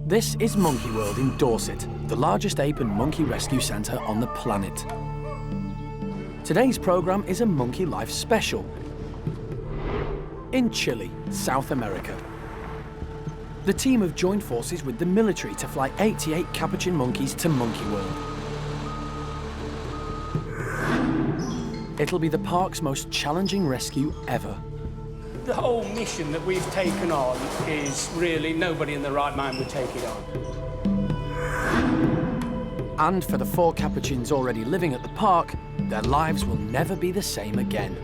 This is Monkey World in Dorset, the largest ape and monkey rescue centre on the planet. Today's programme is a Monkey Life special in Chile, South America. The team have joined forces with the military to fly 88 capuchin monkeys to Monkey World. It'll be the park's most challenging rescue ever. The whole mission that we've taken on is really nobody in their right mind would take it on. And for the 4 capuchins already living at the park, their lives will never be the same again.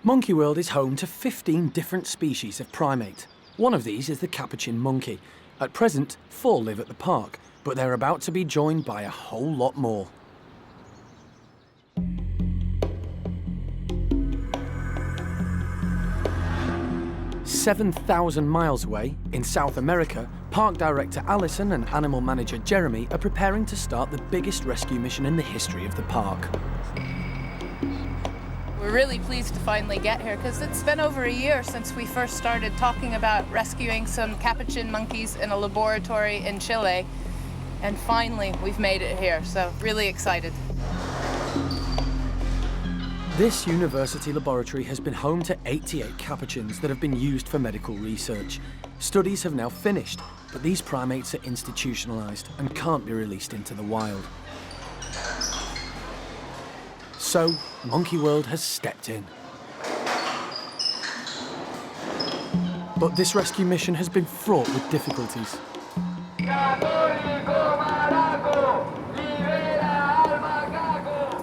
Monkey World is home to 15 different species of primate. One of these is the capuchin monkey. At present, 4 live at the park, but they're about to be joined by a whole lot more. 7,000 miles away, in South America, Park Director Alison and Animal Manager Jeremy are preparing to start the biggest rescue mission in the history of the park. We're really pleased to finally get here because it's been over a year since we first started talking about rescuing some capuchin monkeys in a laboratory in Chile. And finally, we've made it here, so really excited. This university laboratory has been home to 88 capuchins that have been used for medical research. Studies have now finished, but these primates are institutionalized and can't be released into the wild. So, Monkey World has stepped in. But this rescue mission has been fraught with difficulties.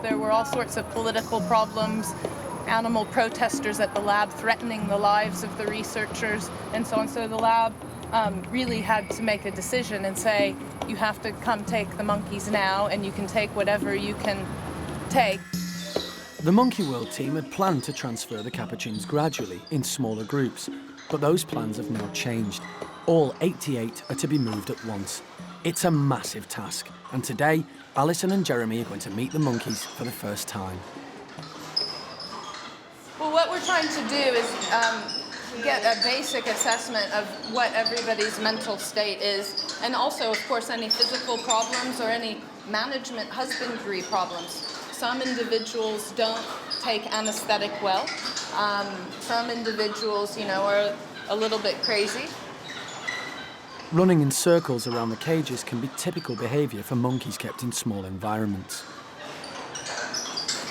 There were all sorts of political problems, animal protesters at the lab threatening the lives of the researchers and so on. So the lab really had to make a decision and say, you have to come take the monkeys now and you can take whatever you can take. The Monkey World team had planned to transfer the capuchins gradually in smaller groups, but those plans have now changed. All 88 are to be moved at once. It's a massive task, and today, Alison and Jeremy are going to meet the monkeys for the first time. Well, what we're trying to do is get a basic assessment of what everybody's mental state is, and also, of course, any physical problems or any management husbandry problems. Some individuals don't take anesthetic well. Some individuals, are a little bit crazy. Running in circles around the cages can be typical behaviour for monkeys kept in small environments.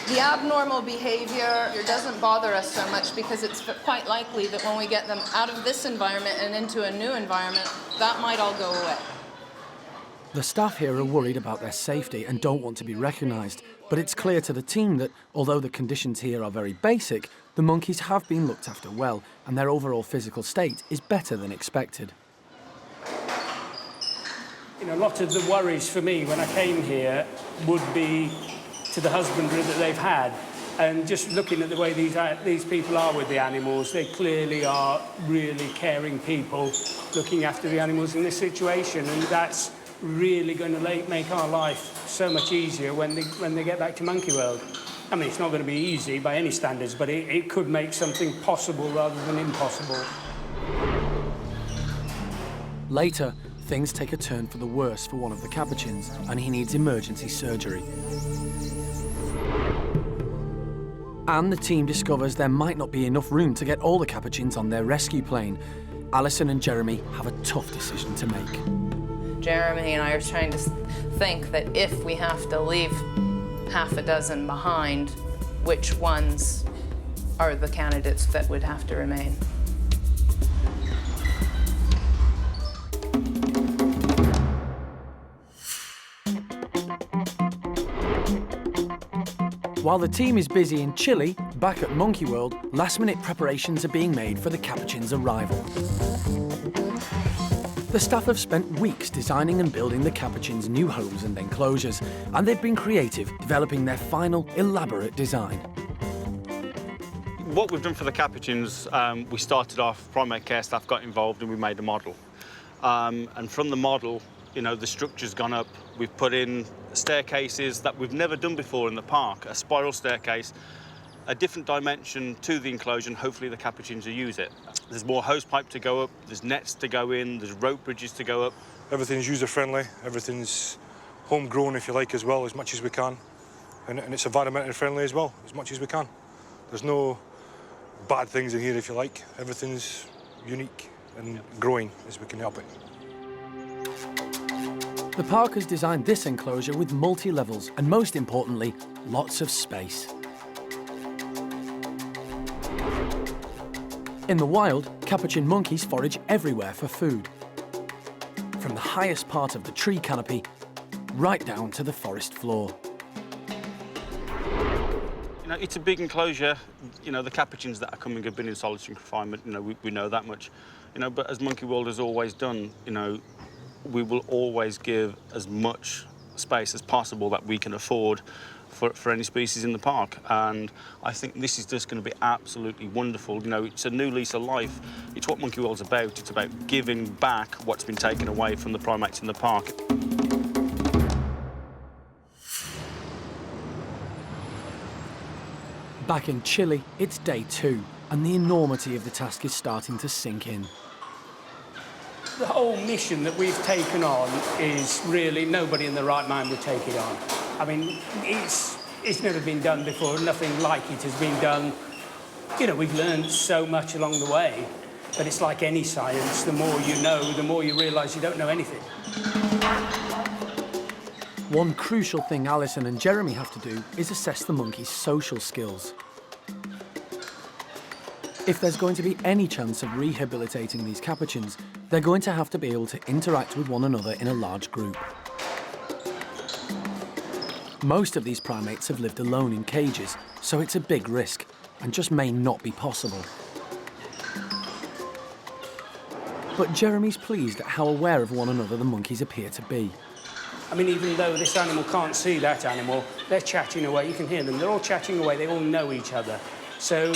The abnormal behaviour doesn't bother us so much because it's quite likely that when we get them out of this environment and into a new environment, that might all go away. The staff here are worried about their safety and don't want to be recognised, but it's clear to the team that, although the conditions here are very basic, the monkeys have been looked after well and their overall physical state is better than expected. A lot of the worries for me when I came here would be to the husbandry that they've had. And just looking at the way these people are with the animals, they clearly are really caring people looking after the animals in this situation, and that's really going to make our life so much easier when they get back to Monkey World. I mean, it's not going to be easy by any standards, but it could make something possible rather than impossible. Later, things take a turn for the worse for one of the capuchins, and he needs emergency surgery. And the team discovers there might not be enough room to get all the capuchins on their rescue plane. Alison and Jeremy have a tough decision to make. Jeremy and I are trying to think that if we have to leave half a dozen behind, which ones are the candidates that would have to remain. While the team is busy in Chile, back at Monkey World, last-minute preparations are being made for the capuchin's arrival. The staff have spent weeks designing and building the capuchins' new homes and enclosures, and they've been creative, developing their final, elaborate design. What we've done for the capuchins, we started off, primate care staff got involved and we made a model. And from the model, you know, the structure's gone up. We've put in staircases that we've never done before in the park, a spiral staircase, a different dimension to the enclosure, and hopefully the capuchins will use it. There's more hose pipe to go up, there's nets to go in, there's rope bridges to go up. Everything's user-friendly, everything's homegrown, if you like, as well, as much as we can. And it's environmentally friendly as well, as much as we can. There's no bad things in here, if you like. Everything's unique and growing as we can help it. The park has designed this enclosure with multi-levels and, most importantly, lots of space. In the wild, capuchin monkeys forage everywhere for food, from the highest part of the tree canopy right down to the forest floor. You know, it's a big enclosure. You know, the capuchins that are coming have been in solitary confinement. You know, we know that much. You know, but as Monkey World has always done, you know, we will always give as much space as possible that we can afford for any species in the park. And I think this is just going to be absolutely wonderful. You know, it's a new lease of life. It's what Monkey World's about. It's about giving back what's been taken away from the primates in the park. Back in Chile, it's day 2, and the enormity of the task is starting to sink in. The whole mission that we've taken on is really nobody in their right mind would take it on. I mean, it's never been done before. Nothing like it has been done. You know, we've learned so much along the way, but it's like any science. The more you know, the more you realise you don't know anything. One crucial thing Alison and Jeremy have to do is assess the monkeys' social skills. If there's going to be any chance of rehabilitating these capuchins, they're going to have to be able to interact with one another in a large group. Most of these primates have lived alone in cages, so it's a big risk and just may not be possible. But Jeremy's pleased at how aware of one another the monkeys appear to be. I mean, even though this animal can't see that animal, they're chatting away. You can hear them. They're all chatting away. They all know each other. So,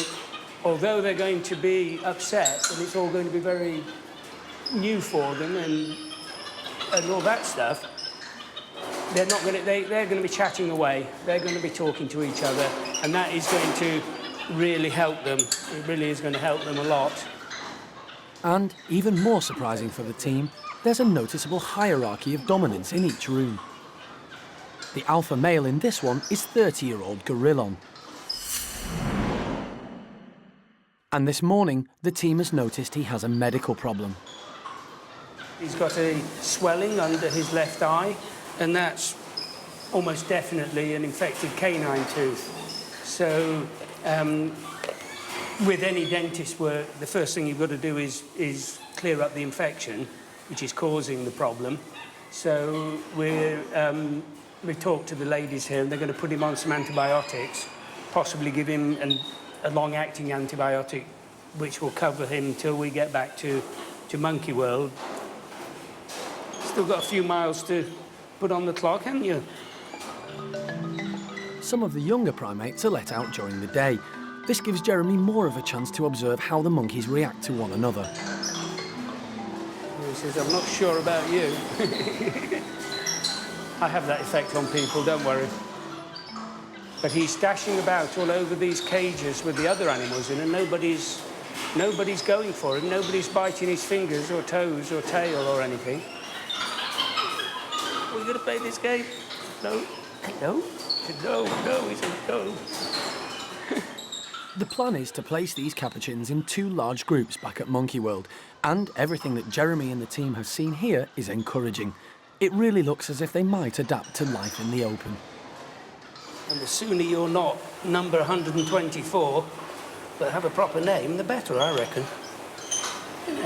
although they're going to be upset, and it's all going to be very new for them and all that stuff, they're not going to. They're going to be chatting away. They're going to be talking to each other, and that is going to really help them. It really is going to help them a lot. And, even more surprising for the team, there's a noticeable hierarchy of dominance in each room. The alpha male in this one is 30-year-old Gerillon. And this morning, the team has noticed he has a medical problem. He's got a swelling under his left eye, and that's almost definitely an infected canine tooth. So, with any dentist work, the first thing you've got to do is clear up the infection, which is causing the problem. So we've talked to the ladies here, and they're going to put him on some antibiotics, possibly give him a long-acting antibiotic, which will cover him till we get back to Monkey World. Still got a few miles to put on the clock, haven't you? Some of the younger primates are let out during the day. This gives Jeremy more of a chance to observe how the monkeys react to one another. He says, I'm not sure about you. I have that effect on people, don't worry. But he's dashing about all over these cages with the other animals in, and nobody's going for him. Nobody's biting his fingers or toes or tail or anything. Are we going to play this game? No? No? No, he says no. The plan is to place these capuchins in 2 large groups back at Monkey World, and everything that Jeremy and the team have seen here is encouraging. It really looks as if they might adapt to life in the open. And the sooner you're not number 124, but have a proper name, the better, I reckon. Isn't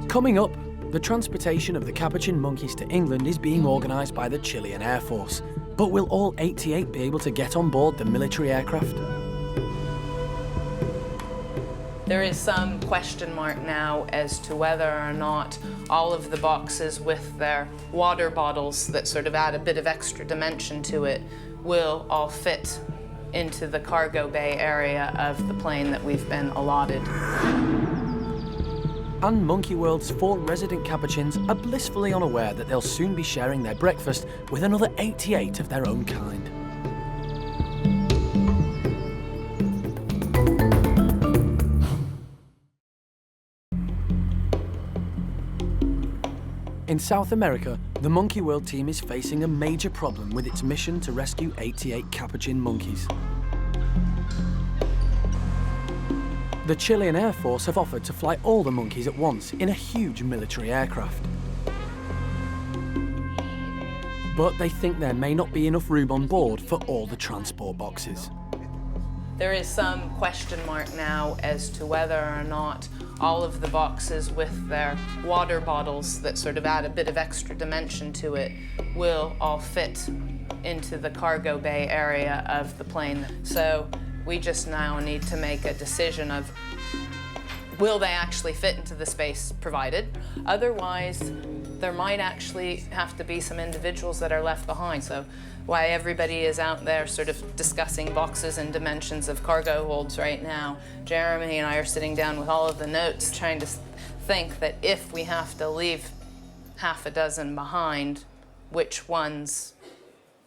it? Coming up, the transportation of the capuchin monkeys to England is being organised by the Chilean Air Force. But will all 88 be able to get on board the military aircraft? There is some question mark now as to whether or not all of the boxes with their water bottles that sort of add a bit of extra dimension to it will all fit into the cargo bay area of the plane that we've been allotted. And Monkey World's 4 resident capuchins are blissfully unaware that they'll soon be sharing their breakfast with another 88 of their own kind. In South America, the Monkey World team is facing a major problem with its mission to rescue 88 capuchin monkeys. The Chilean Air Force have offered to fly all the monkeys at once in a huge military aircraft. But they think there may not be enough room on board for all the transport boxes. There is some question mark now as to whether or not all of the boxes with their water bottles that sort of add a bit of extra dimension to it will all fit into the cargo bay area of the plane. So we just now need to make a decision of will they actually fit into the space provided? Otherwise, there might actually have to be some individuals that are left behind. So why everybody is out there sort of discussing boxes and dimensions of cargo holds right now, Jeremy and I are sitting down with all of the notes trying to think that if we have to leave half a dozen behind, which ones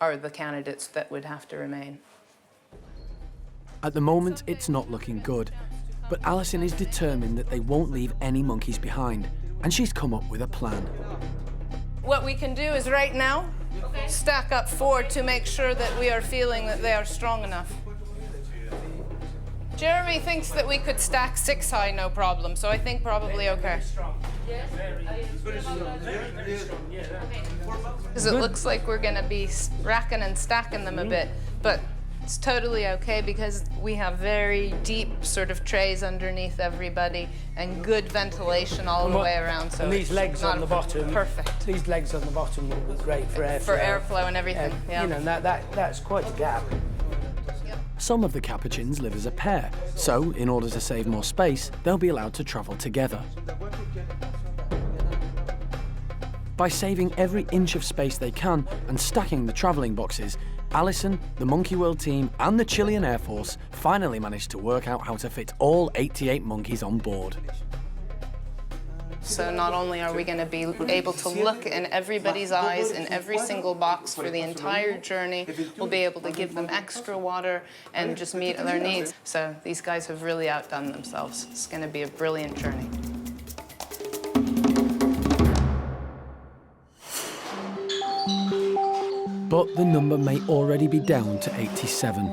are the candidates that would have to remain. At the moment, it's not looking good, but Alison is determined that they won't leave any monkeys behind, and she's come up with a plan. What we can do is right now stack up 4 to make sure that we are feeling that they are strong enough. Jeremy thinks that we could stack 6 high, no problem, so I think probably okay. Because it looks like we're gonna be racking and stacking them a bit, but it's totally okay because we have very deep sort of trays underneath everybody and good ventilation all the way around. So and these legs on the bottom, perfect. These legs on the bottom will be great for airflow. For airflow and everything. Yeah. You know, that's quite a gap. Some of the capuchins live as a pair, so in order to save more space, they'll be allowed to travel together. By saving every inch of space they can and stacking the travelling boxes, Alison, the Monkey World team and the Chilean Air Force finally managed to work out how to fit all 88 monkeys on board. So not only are we going to be able to look in everybody's eyes in every single box for the entire journey, we'll be able to give them extra water and just meet their needs. So these guys have really outdone themselves. It's going to be a brilliant journey. But the number may already be down to 87.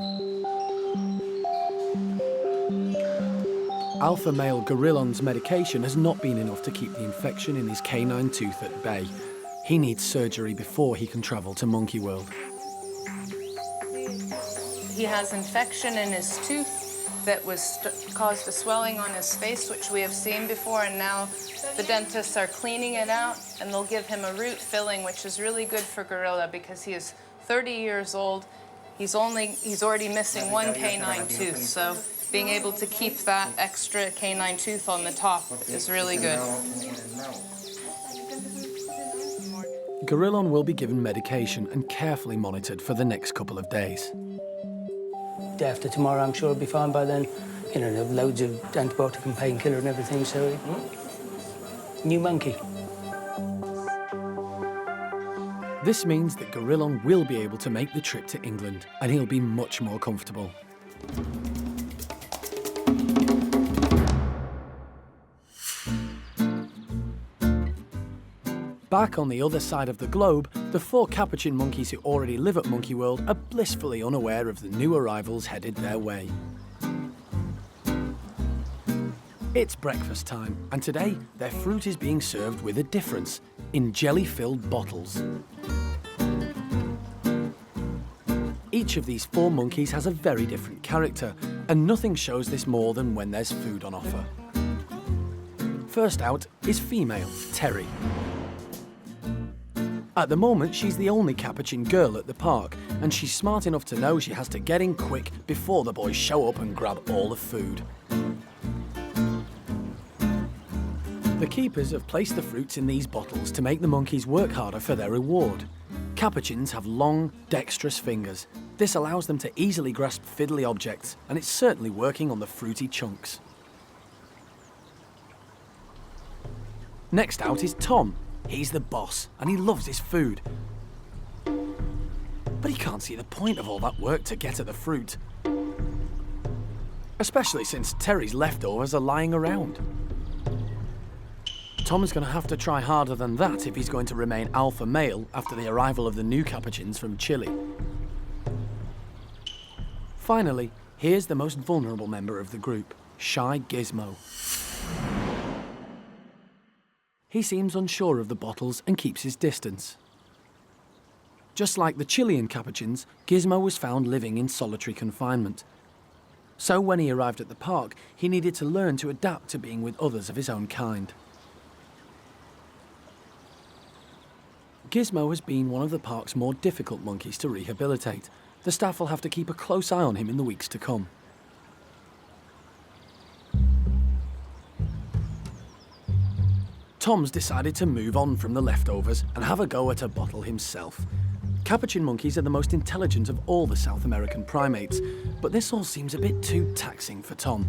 Alpha male Gerillon's medication has not been enough to keep the infection in his canine tooth at bay. He needs surgery before he can travel to Monkey World. He has infection in his tooth that caused a swelling on his face, which we have seen before, and now the dentists are cleaning it out, and they'll give him a root filling, which is really good for Gerillon because he is 30 years old. He's already missing 1 canine tooth, so being able to keep that extra canine tooth on the top is really good. Gerillon will be given medication and carefully monitored for the next couple of days. Day after tomorrow, I'm sure it'll be fine by then. You know, they have loads of antibiotic and painkiller and everything, so new monkey. This means that Gerillon will be able to make the trip to England, and he'll be much more comfortable. Back on the other side of the globe, the 4 capuchin monkeys who already live at Monkey World are blissfully unaware of the new arrivals headed their way. It's breakfast time, and today their fruit is being served with a difference, in jelly-filled bottles. Each of these 4 monkeys has a very different character, and nothing shows this more than when there's food on offer. First out is female, Terry. At the moment, she's the only capuchin girl at the park, and she's smart enough to know she has to get in quick before the boys show up and grab all the food. The keepers have placed the fruits in these bottles to make the monkeys work harder for their reward. Capuchins have long, dexterous fingers. This allows them to easily grasp fiddly objects, and it's certainly working on the fruity chunks. Next out is Tom. He's the boss, and he loves his food. But he can't see the point of all that work to get at the fruit. Especially since Terry's leftovers are lying around. Tom's going to have to try harder than that if he's going to remain alpha male after the arrival of the new capuchins from Chile. Finally, here's the most vulnerable member of the group, Shy Gizmo. He seems unsure of the bottles and keeps his distance. Just like the Chilean capuchins, Gizmo was found living in solitary confinement. So when he arrived at the park, he needed to learn to adapt to being with others of his own kind. Gizmo has been one of the park's more difficult monkeys to rehabilitate. The staff will have to keep a close eye on him in the weeks to come. Tom's decided to move on from the leftovers and have a go at a bottle himself. Capuchin monkeys are the most intelligent of all the South American primates, but this all seems a bit too taxing for Tom.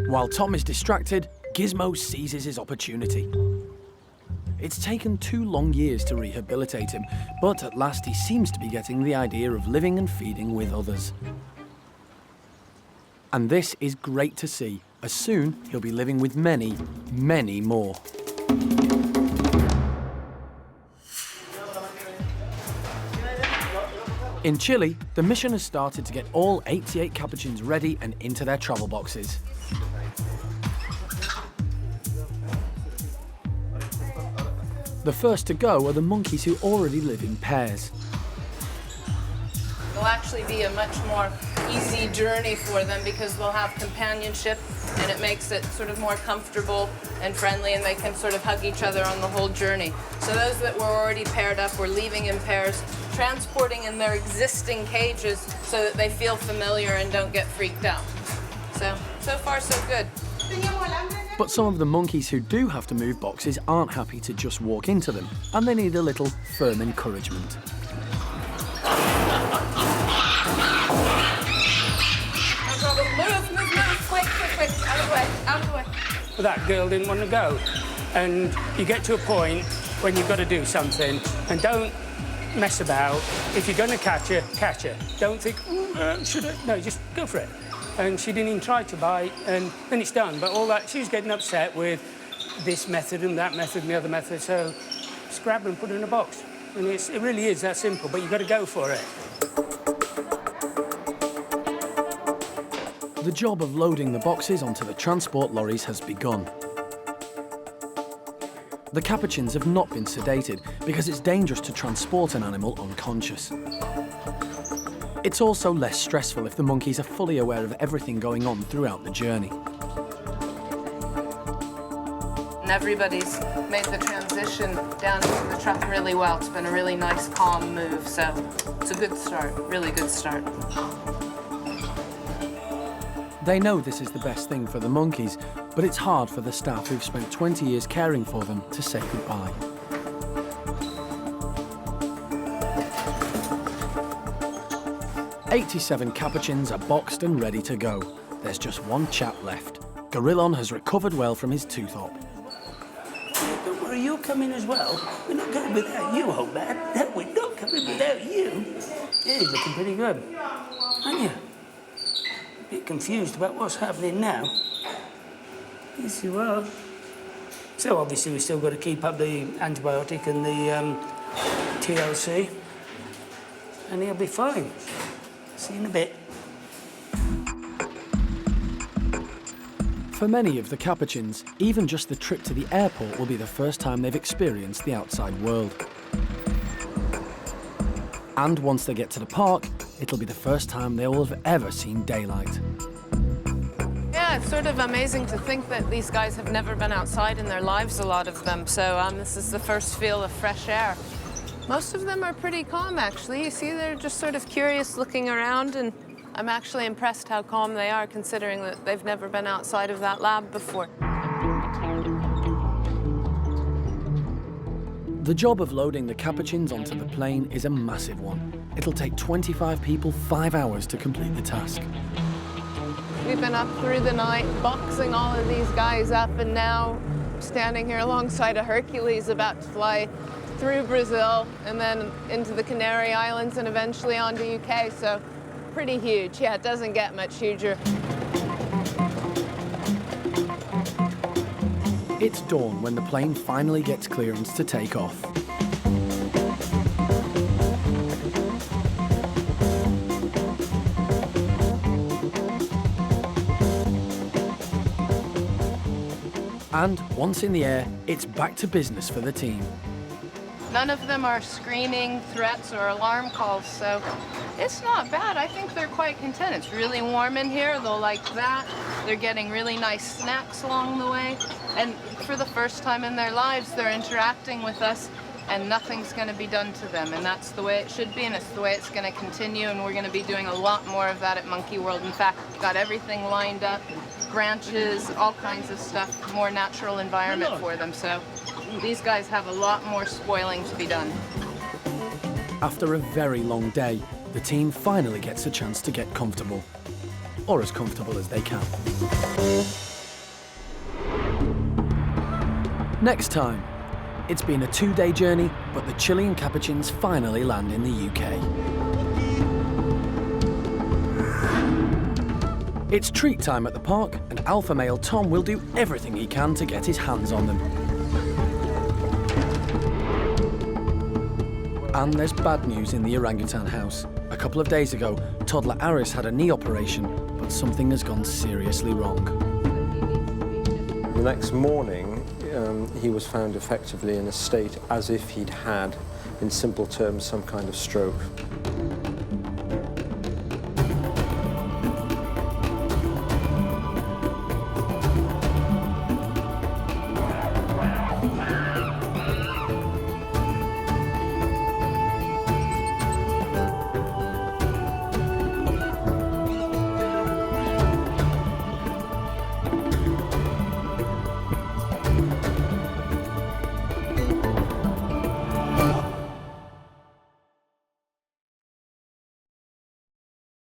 While Tom is distracted, Gizmo seizes his opportunity. It's taken 2 long years to rehabilitate him, but at last he seems to be getting the idea of living and feeding with others. And this is great to see, as soon he'll be living with many, many more. In Chile, the mission has started to get all 88 capuchins ready and into their travel boxes. The first to go are the monkeys who already live in pairs. It'll actually be a much more easy journey for them because they'll have companionship and it makes it sort of more comfortable and friendly, and they can sort of hug each other on the whole journey. So those that were already paired up, we're leaving in pairs, transporting in their existing cages so that they feel familiar and don't get freaked out. So far so good. But some of the monkeys who do have to move boxes aren't happy to just walk into them, and they need a little firm encouragement. Move, quick, out of the way. But that girl didn't want to go. And you get to a point when you've got to do something, and don't mess about. If you're going to catch her. Don't think, should I? No, just go for it. And she didn't even try to bite, and then it's done. But all that, she was getting upset with this method and that method and the other method, so just grab her and put her in a box. And it really is that simple, but you've got to go for it. The job of loading the boxes onto the transport lorries has begun. The capuchins have not been sedated because it's dangerous to transport an animal unconscious. It's also less stressful if the monkeys are fully aware of everything going on throughout the journey. And everybody's made the transition down into the truck really well. It's been a really nice, calm move, so it's a good start, really good start. They know this is the best thing for the monkeys, but it's hard for the staff who've spent 20 years caring for them to say goodbye. "87 capuchins are boxed and ready to go. There's just one chap left. Gerillon has recovered well from his tooth op. Don't worry, you're coming as well. We're not going without you, old man. No, we're not coming without you. Yeah, you're looking pretty good, aren't you? A bit confused about what's happening now. Yes, you are. So obviously we've still got to keep up the antibiotic and the TLC, and he'll be fine. See you in a bit. For many of the capuchins, even just the trip to the airport will be the first time they've experienced the outside world. And once they get to the park, it'll be the first time they will have ever seen daylight. Yeah, it's sort of amazing to think that these guys have never been outside in their lives, a lot of them. So this is the first feel of fresh air. Most of them are pretty calm, actually. You see, they're just sort of curious looking around, and I'm actually impressed how calm they are, considering that they've never been outside of that lab before. The job of loading the capuchins onto the plane is a massive one. It'll take 25 people 5 hours to complete the task. We've been up through the night boxing all of these guys up, and now standing here alongside a Hercules about to fly through Brazil and then into the Canary Islands and eventually on to UK, so pretty huge. Yeah, it doesn't get much huger. It's dawn when the plane finally gets clearance to take off. And once in the air, it's back to business for the team. None of them are screaming threats or alarm calls, so it's not bad. I think they're quite content. It's really warm in here. They'll like that. They're getting really nice snacks along the way. And for the first time in their lives, they're interacting with us, and nothing's going to be done to them. And that's the way it should be, and it's the way it's going to continue. And we're going to be doing a lot more of that at Monkey World. In fact, we've got everything lined up, branches, all kinds of stuff, more natural environment for them. So these guys have a lot more spoiling to be done. After a very long day, the team finally gets a chance to get comfortable. Or as comfortable as they can. Next time, it's been a 2-day journey, but the Chilean capuchins finally land in the UK. It's treat time at the park, and alpha male Tom will do everything he can to get his hands on them. And there's bad news in the orangutan house. A couple of days ago, toddler Aris had a knee operation, but something has gone seriously wrong. The next morning, he was found effectively in a state as if he'd had, in simple terms, some kind of stroke.